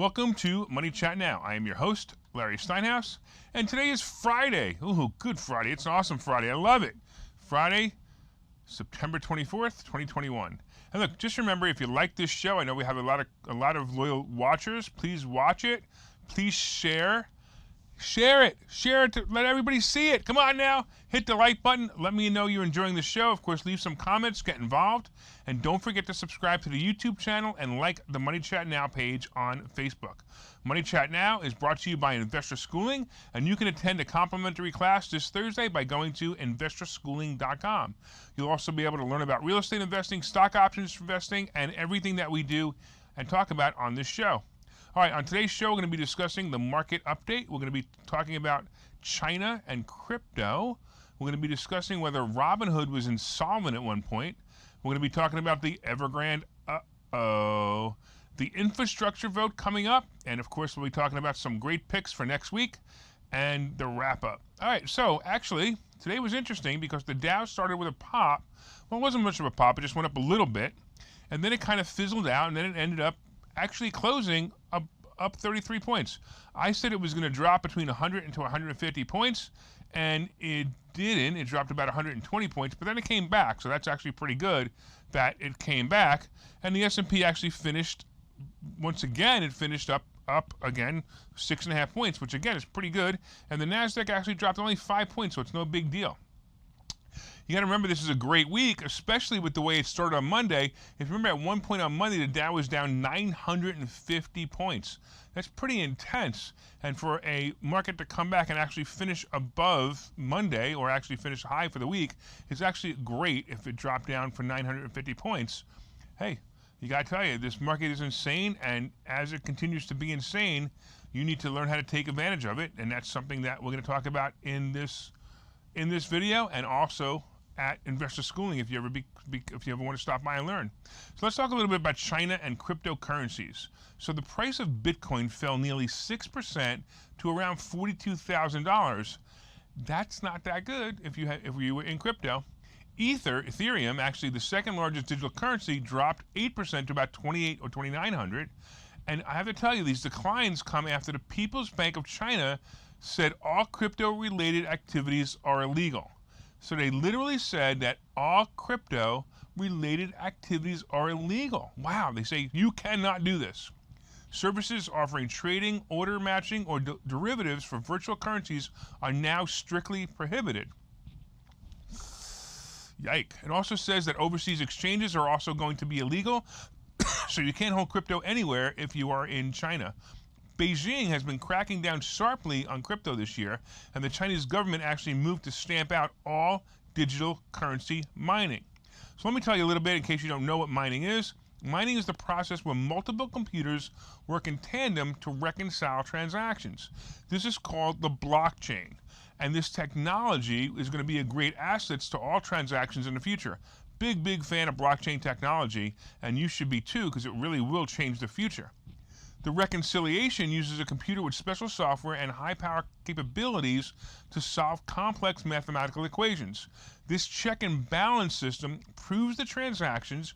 Welcome to Money Chat Now. I am your host, Larry Steinhouse, and today is Friday. Ooh, good Friday. It's an awesome Friday. I love it. Friday, September 24th, 2021. And look, just remember, if you like this show, I know we have a lot of loyal watchers. Please watch it. Please share. Share it to let everybody see it. Come on now, hit the like button. Let me know you're enjoying the show. Of course, leave some comments, get involved, and don't forget to subscribe to the YouTube channel and like the Money Chat Now page on Facebook. Money Chat Now is brought to you by Investor Schooling, and you can attend a complimentary class this Thursday by going to investorschooling.com. You'll also be able to learn about real estate investing, stock options investing, and everything that we do and talk about on this show. All right, on today's show, we're going to be discussing the market update. We're going to be talking about China and crypto. We're going to be discussing whether Robinhood was insolvent at one point. We're going to be talking about the Evergrande, the infrastructure vote coming up. And, of course, we'll be talking about some great picks for next week and the wrap-up. All right, so actually, today was interesting because the Dow started with a pop. Well, it wasn't much of a pop. It just went up a little bit. And then it kind of fizzled out, and then it ended up actually closing up 33 points. I said it was going to drop between 100 and 150 points, and it didn't. It dropped about 120 points, but then it came back, so that's actually pretty good that it came back. And the S&P actually finished, once again, it finished up again 6.5 points, which again is pretty good. And the NASDAQ actually dropped only 5 points, so it's no big deal. You got to remember, this is a great week, especially with the way it started on Monday. If you remember, at one point on Monday, the Dow was down 950 points. That's pretty intense. And for a market to come back and actually finish above Monday, or actually finish high for the week, is actually great if it dropped down for 950 points. Hey, you got to tell you, this market is insane, and as it continues to be insane, you need to learn how to take advantage of it, and that's something that we're going to talk about in this video, and also at Investor Schooling if you ever want to stop by and learn. So let's talk a little bit about China and cryptocurrencies. So the price of Bitcoin fell nearly 6% to around $42,000. That's not that good if you were in crypto. Ethereum, actually the second largest digital currency, dropped 8% to about 28 or 2,900. And I have to tell you, these declines come after the People's Bank of China said all crypto-related activities are illegal. So they literally said that all crypto-related activities are illegal. Wow, they say you cannot do this. Services offering trading, order matching, or derivatives for virtual currencies are now strictly prohibited. Yike. It also says that overseas exchanges are also going to be illegal, so you can't hold crypto anywhere if you are in China. Beijing has been cracking down sharply on crypto this year, and the Chinese government actually moved to stamp out all digital currency mining. So let me tell you a little bit in case you don't know what mining is. Mining is the process where multiple computers work in tandem to reconcile transactions. This is called the blockchain, and this technology is going to be a great asset to all transactions in the future. Big fan of blockchain technology, and you should be too, because it really will change the future. The reconciliation uses a computer with special software and high-power capabilities to solve complex mathematical equations. This check and balance system proves the transactions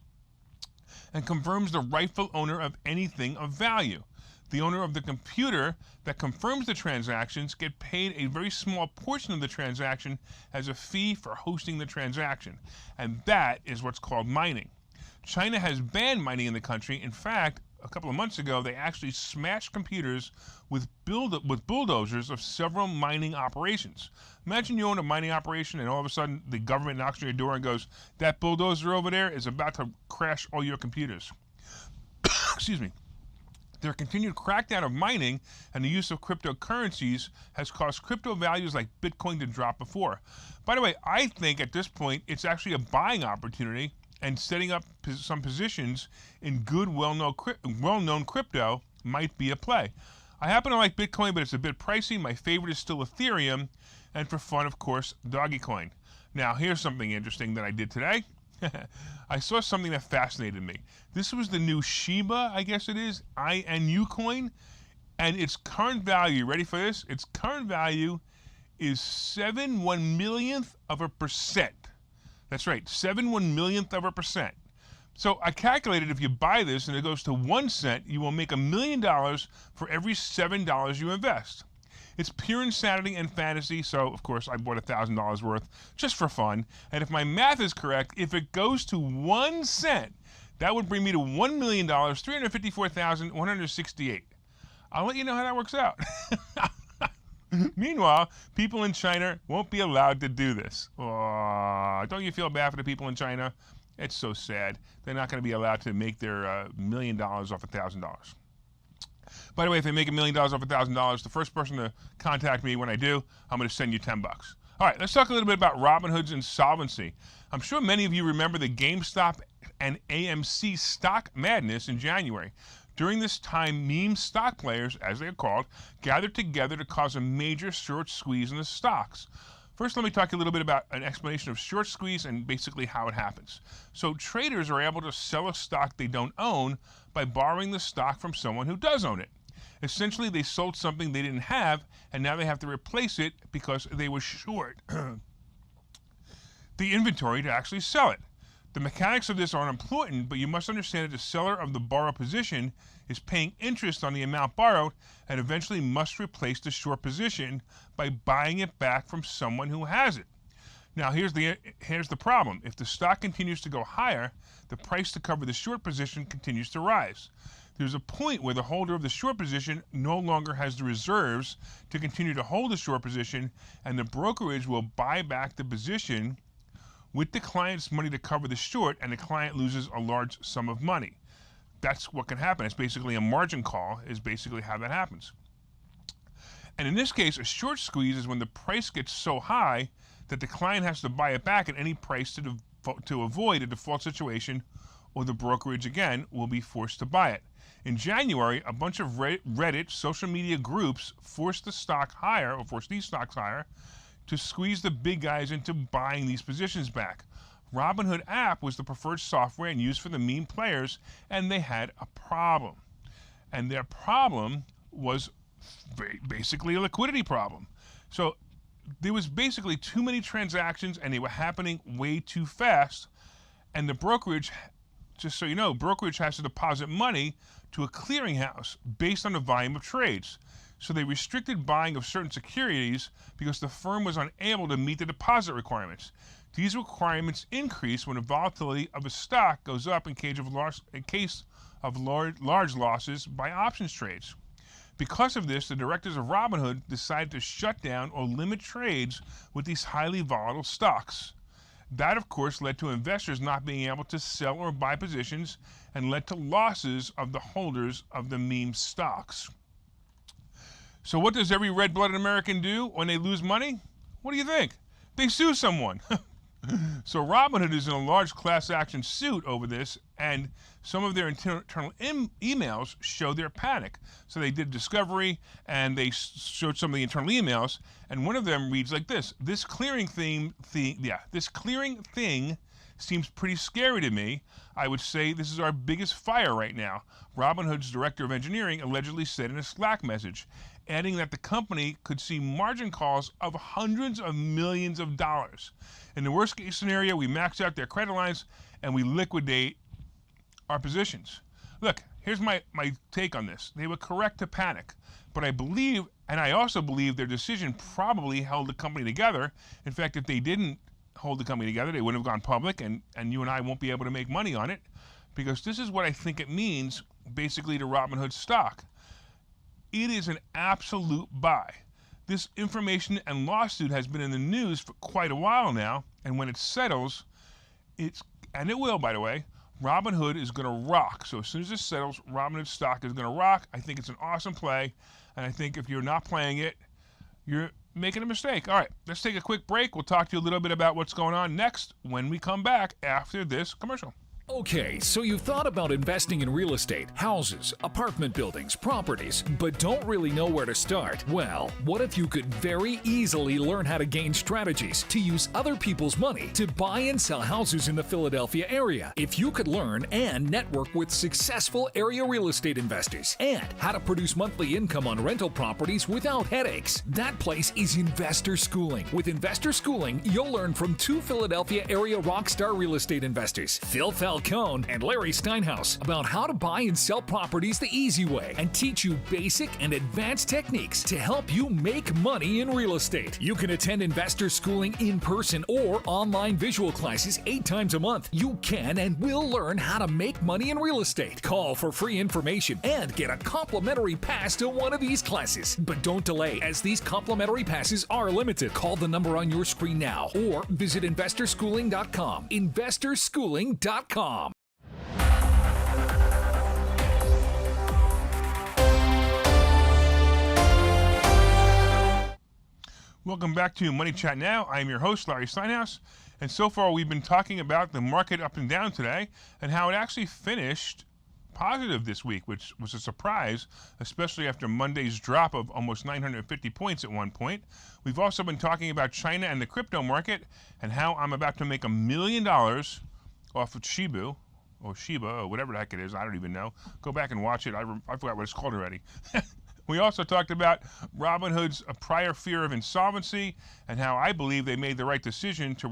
and confirms the rightful owner of anything of value. The owner of the computer that confirms the transactions get paid a very small portion of the transaction as a fee for hosting the transaction, and that is what's called mining. China has banned mining in the country. In fact, a couple of months ago, they actually smashed computers with bulldozers of several mining operations. Imagine you own a mining operation and all of a sudden the government knocks on your door and goes, that bulldozer over there is about to crash all your computers. Excuse me. Their continued crackdown of mining and the use of cryptocurrencies has caused crypto values like Bitcoin to drop before. By the way, I think at this point it's actually a buying opportunity, and setting up some positions in good, well-known crypto might be a play. I happen to like Bitcoin, but it's a bit pricey. My favorite is still Ethereum, and for fun, of course, Dogecoin. Now, here's something interesting that I did today. I saw something that fascinated me. This was the new Shiba, I guess it is, INU coin, and its current value, ready for this? Its current value is 7/1 millionth of a percent. That's right, 7/1 millionth of a percent. So I calculated if you buy this and it goes to 1 cent, you will make $1 million for every $7 you invest. It's pure insanity and fantasy, so of course I bought $1,000 worth just for fun. And if my math is correct, if it goes to 1 cent, that would bring me to $1 million, $354,168. I'll let you know how that works out. Meanwhile, people in China won't be allowed to do this. Oh, don't you feel bad for the people in China? It's so sad. They're not going to be allowed to make their $1 million off $1,000. By the way, if they make $1 million off $1,000, the first person to contact me when I do, I'm going to send you $10. All right, let's talk a little bit about Robinhood's insolvency. I'm sure many of you remember the GameStop and AMC stock madness in January. During this time, meme stock players, as they are called, gathered together to cause a major short squeeze in the stocks. First, let me talk a little bit about an explanation of short squeeze and basically how it happens. So traders are able to sell a stock they don't own by borrowing the stock from someone who does own it. Essentially, they sold something they didn't have, and now they have to replace it because they were short the inventory to actually sell it. The mechanics of this are important, but you must understand that the seller of the borrowed position is paying interest on the amount borrowed and eventually must replace the short position by buying it back from someone who has it. Now, here's the problem. If the stock continues to go higher, the price to cover the short position continues to rise. There's a point where the holder of the short position no longer has the reserves to continue to hold the short position, and the brokerage will buy back the position with the client's money to cover the short, and the client loses a large sum of money. That's what can happen. It's basically a margin call is basically how that happens. And in this case, a short squeeze is when the price gets so high that the client has to buy it back at any price to avoid a default situation, or the brokerage, again, will be forced to buy it. In January, a bunch of Reddit social media groups forced these stocks higher, to squeeze the big guys into buying these positions back. Robinhood app was the preferred software and used for the meme players, and they had a problem. And their problem was basically a liquidity problem. So there was basically too many transactions, and they were happening way too fast. And the brokerage, just so you know, brokerage has to deposit money to a clearinghouse based on the volume of trades. So they restricted buying of certain securities because the firm was unable to meet the deposit requirements. These requirements increase when the volatility of a stock goes up in case of large losses by options trades. Because of this, the directors of Robinhood decided to shut down or limit trades with these highly volatile stocks. That, of course, led to investors not being able to sell or buy positions and led to losses of the holders of the meme stocks. So what does every red-blooded American do when they lose money? What do you think? They sue someone. So Robinhood is in a large class action suit over this, and some of their internal emails show their panic. So they did discovery, and they showed some of the internal emails, and one of them reads like this: "This clearing thing seems pretty scary to me. I would say this is our biggest fire right now," Robinhood's director of engineering allegedly said in a Slack message, adding that the company could see margin calls of hundreds of millions of dollars. In the worst case scenario, we max out their credit lines and we liquidate our positions. Look, here's my take on this. They were correct to panic, but I also believe their decision probably held the company together. In fact, if they didn't hold the company together, they wouldn't have gone public, and you and I won't be able to make money on it, because this is what I think it means basically to Robinhood stock. It is an absolute buy. This information and lawsuit has been in the news for quite a while now, and when it settles, and it will, by the way, Robinhood is going to rock. So as soon as it settles, Robinhood stock is going to rock. I think it's an awesome play, and I think if you're not playing it, you're making a mistake. All right, let's take a quick break. We'll talk to you a little bit about what's going on next when we come back after this commercial. Okay, so you've thought about investing in real estate, houses, apartment buildings, properties, but don't really know where to start? Well, what if you could very easily learn how to gain strategies to use other people's money to buy and sell houses in the Philadelphia area? If you could learn and network with successful area real estate investors and how to produce monthly income on rental properties without headaches, that place is Investor Schooling. With Investor Schooling, you'll learn from two Philadelphia area rockstar real estate investors, Phil Felton Mel Cohn and Larry Steinhouse about how to buy and sell properties the easy way and teach you basic and advanced techniques to help you make money in real estate. You can attend investor schooling in person or online visual classes 8 times a month. You can and will learn how to make money in real estate. Call for free information and get a complimentary pass to one of these classes. But don't delay, as these complimentary passes are limited. Call the number on your screen now or visit investorschooling.com. Investorschooling.com. Welcome back to Money Chat Now. I am your host, Larry Steinhouse. And so far, we've been talking about the market up and down today and how it actually finished positive this week, which was a surprise, especially after Monday's drop of almost 950 points at one point. We've also been talking about China and the crypto market and how I'm about to make $1 million off of Shiba, or whatever the heck it is. I don't even know. Go back and watch it. I forgot what it's called already. We also talked about Robinhood's prior fear of insolvency and how I believe they made the right decision to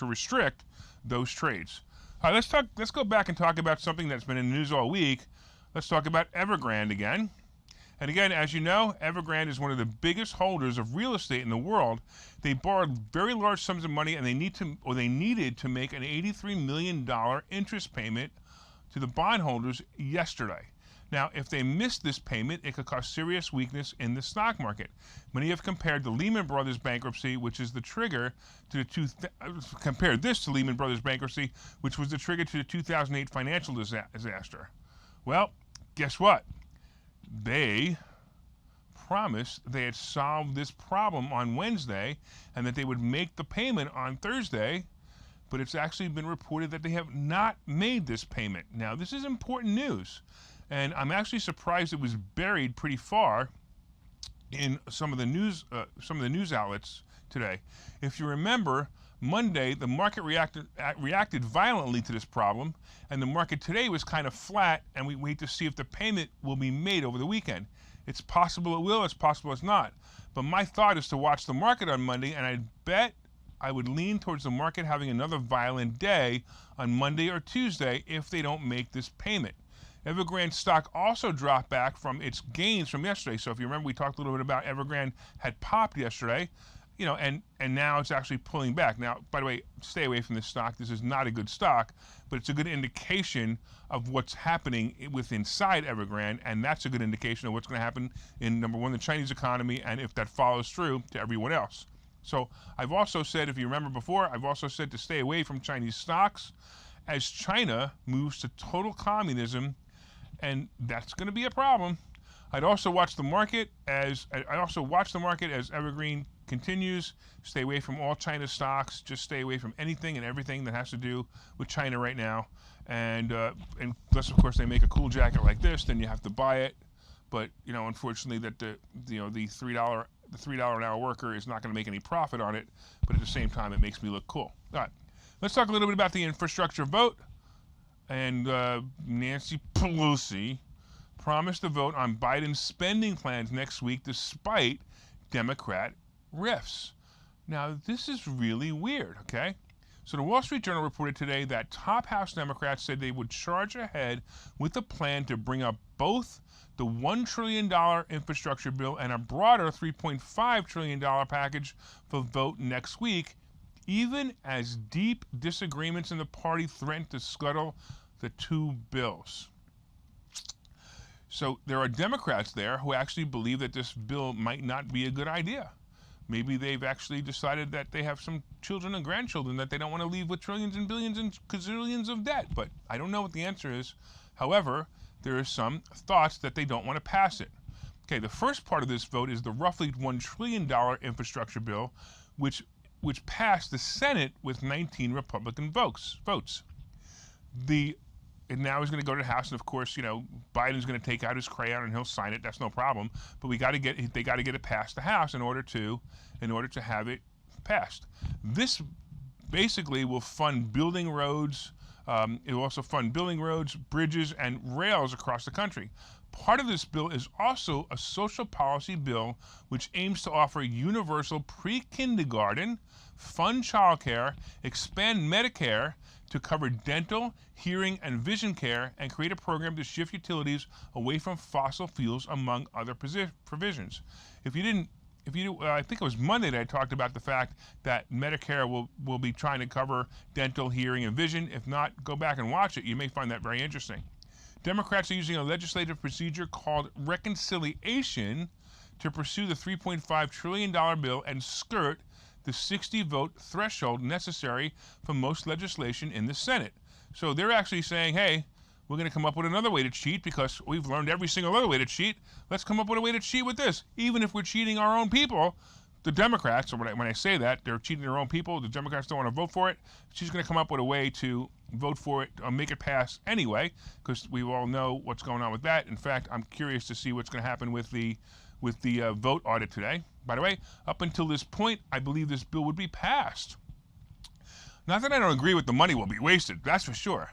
restrict those trades. All right, let's go back and talk about something that's been in the news all week. Let's talk about Evergrande again. And again, as you know, Evergrande is one of the biggest holders of real estate in the world. They borrowed very large sums of money, and they needed to make an $83 million interest payment to the bondholders yesterday. Now, if they missed this payment, it could cause serious weakness in the stock market. Many have compared the Lehman Brothers bankruptcy, which is the trigger to compared this to Lehman Brothers bankruptcy, which was the trigger to the 2008 financial disaster. Well, guess what? They promised they had solved this problem on Wednesday and that they would make the payment on Thursday, but it's actually been reported that they have not made this payment. Now, this is important news. And I'm actually surprised it was buried pretty far in some of the news outlets today. If you remember, Monday the market reacted violently to this problem, and the market today was kind of flat. And we wait to see if the payment will be made over the weekend. It's possible it will. It's possible it's not. But my thought is to watch the market on Monday, and I'd bet I would lean towards the market having another violent day on Monday or Tuesday if they don't make this payment. Evergrande stock also dropped back from its gains from yesterday. So if you remember, we talked a little bit about Evergrande had popped yesterday, and now it's actually pulling back. Now, by the way, stay away from this stock. This is not a good stock, but it's a good indication of what's happening inside Evergrande, and that's a good indication of what's going to happen in, number one, the Chinese economy, and if that follows through to everyone else. So I've also said, if you remember before, I've also said to stay away from Chinese stocks as China moves to total communism. And that's going to be a problem. I'd also watch the market as Evergrande continues. Stay away from all China stocks. Just stay away from anything and everything that has to do with China right now. And unless, of course, they make a cool jacket like this, then you have to buy it. But unfortunately, that the $3 an hour worker is not going to make any profit on it. But at the same time, it makes me look cool. All right, let's talk a little bit about the infrastructure vote. And Nancy Pelosi promised to vote on Biden's spending plans next week despite Democrat rifts. Now, this is really weird, okay? So the Wall Street Journal reported today that top House Democrats said they would charge ahead with a plan to bring up both the $1 trillion infrastructure bill and a broader $3.5 trillion package for vote next week, even as deep disagreements in the party threaten to scuttle the two bills. So there are Democrats there who actually believe that this bill might not be a good idea. Maybe they've actually decided that they have some children and grandchildren that they don't want to leave with trillions and billions and gazillions of debt. But I don't know what the answer is. However, there are some thoughts that they don't want to pass it. Okay, the first part of this vote is the roughly $1 trillion infrastructure bill, which passed the Senate with 19 Republican votes. It now is going to go to the House, and of course, Biden's going to take out his crayon and he'll sign it. That's no problem. But they got to get it past the House in order to have it passed. This basically will fund building roads, It will also fund building roads, bridges, and rails across the country. Part of this bill is also a social policy bill which aims to offer universal pre-kindergarten, fund childcare, expand Medicare to cover dental, hearing, and vision care, and create a program to shift utilities away from fossil fuels, among other provisions. I think it was Monday that I talked about the fact that Medicare will be trying to cover dental, hearing, and vision. If not, go back and watch it. You may find that very interesting. Democrats are using a legislative procedure called reconciliation to pursue the $3.5 trillion bill and skirt the 60-vote threshold necessary for most legislation in the Senate. So they're actually saying, hey, we're going to come up with another way to cheat because we've learned every single other way to cheat. Let's come up with a way to cheat with this. Even if we're cheating our own people, the Democrats, or when I say that, they're cheating their own people, the Democrats don't want to vote for it, she's going to come up with a way to vote for it or make it pass anyway, because we all know what's going on with that. In fact, I'm curious to see what's going to happen with the vote audit today. By the way, up until this point, I believe this bill would be passed. Not that I don't agree with the money will be wasted, that's for sure.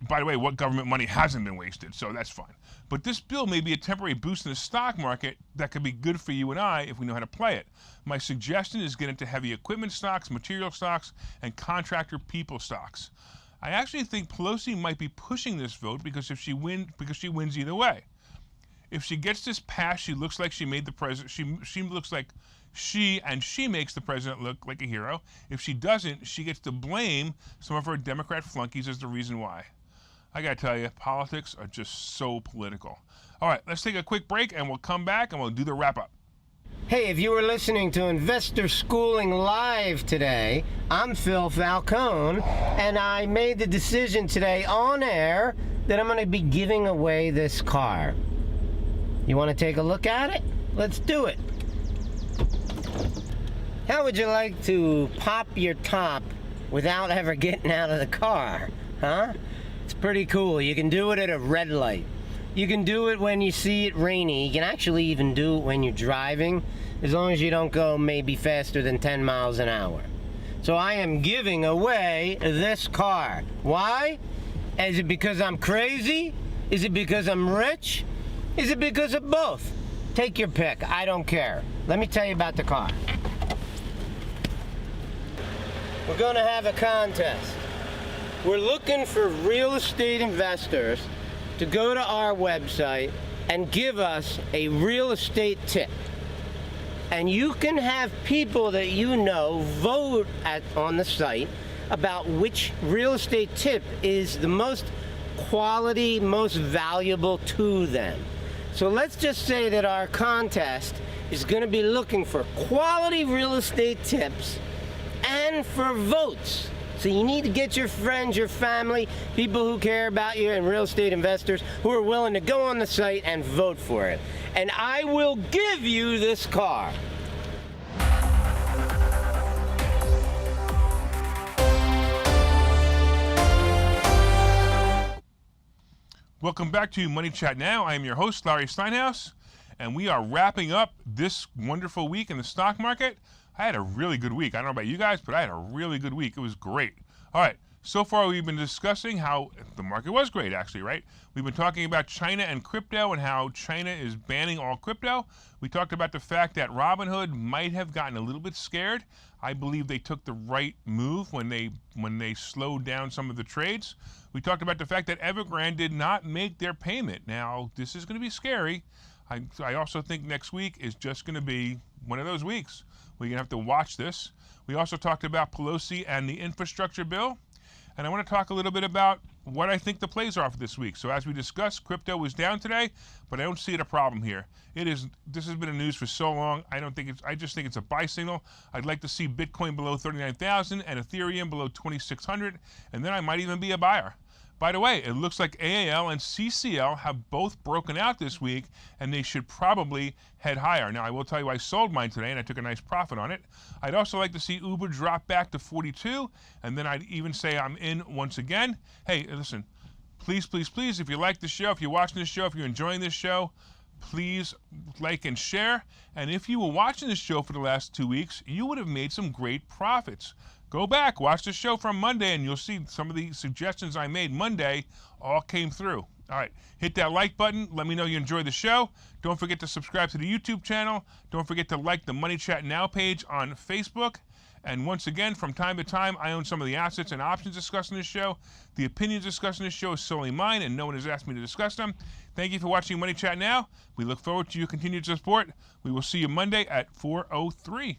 By the way, what government money hasn't been wasted, so that's fine. But this bill may be a temporary boost in the stock market that could be good for you and I if we know how to play it. My suggestion is get into heavy equipment stocks, material stocks, and contractor people stocks. I actually think Pelosi might be pushing this vote because she wins either way. If she gets this passed, she looks like she made the president. She looks like she makes the president look like a hero. If she doesn't, she gets to blame some of her Democrat flunkies as the reason why. I gotta tell you, politics are just so political. All right, let's take a quick break and we'll come back and we'll do the wrap up. Hey, if you were listening to Investor Schooling Live today, I'm Phil Falcone, and I made the decision today on air that I'm going to be giving away this car. You want to take a look at it? Let's do it. How would you like to pop your top without ever getting out of the car? Huh? It's pretty cool. You can do it at a red light. You can do it when you see it rainy. You can actually even do it when you're driving, as long as you don't go maybe faster than 10 miles an hour. So I am giving away this car. Why? Is it because I'm crazy? Is it because I'm rich? Is it because of both? Take your pick. I don't care. Let me tell you about the car. We're going to have a contest. We're looking for real estate investors to go to our website and give us a real estate tip. And you can have people that you know vote on the site about which real estate tip is the most quality, most valuable to them. So let's just say that our contest is going to be looking for quality real estate tips and for votes. So you need to get your friends, your family, people who care about you, and real estate investors who are willing to go on the site and vote for it. And I will give you this car. Welcome back to Money Chat Now. I am your host, Larry Steinhouse, and we are wrapping up this wonderful week in the stock market. I had a really good week. I don't know about you guys, but I had a really good week. It was great. All right, so far we've been discussing how the market was great, actually, right? We've been talking about China and crypto and how China is banning all crypto. We talked about the fact that Robinhood might have gotten a little bit scared. I believe they took the right move when they slowed down some of the trades. We talked about the fact that Evergrande did not make their payment. Now, this is going to be scary. I also think next week is just going to be one of those weeks. We're going to have to watch this. We also talked about Pelosi and the infrastructure bill. And I want to talk a little bit about what I think the plays are for this week. So as we discussed, crypto was down today, but I don't see it a problem here. This has been in news for so long. I just think it's a buy signal. I'd like to see Bitcoin below 39,000 and Ethereum below 2,600, and then I might even be a buyer. By the way, it looks like AAL and CCL have both broken out this week, and they should probably head higher. Now, I will tell you I sold mine today, and I took a nice profit on it. I'd also like to see Uber drop back to 42, and then I'd even say I'm in once again. Hey, listen, please, please, please, if you like the show, if you're watching this show, if you're enjoying this show, please like and share. And if you were watching this show for the last 2 weeks, you would have made some great profits. Go back, watch the show from Monday, and you'll see some of the suggestions I made Monday all came through. All right, hit that like button. Let me know you enjoyed the show. Don't forget to subscribe to the YouTube channel. Don't forget to like the Money Chat Now page on Facebook. And once again, from time to time, I own some of the assets and options discussed in this show. The opinions discussed in this show is solely mine, and no one has asked me to discuss them. Thank you for watching Money Chat Now. We look forward to your continued support. We will see you Monday at 4:03.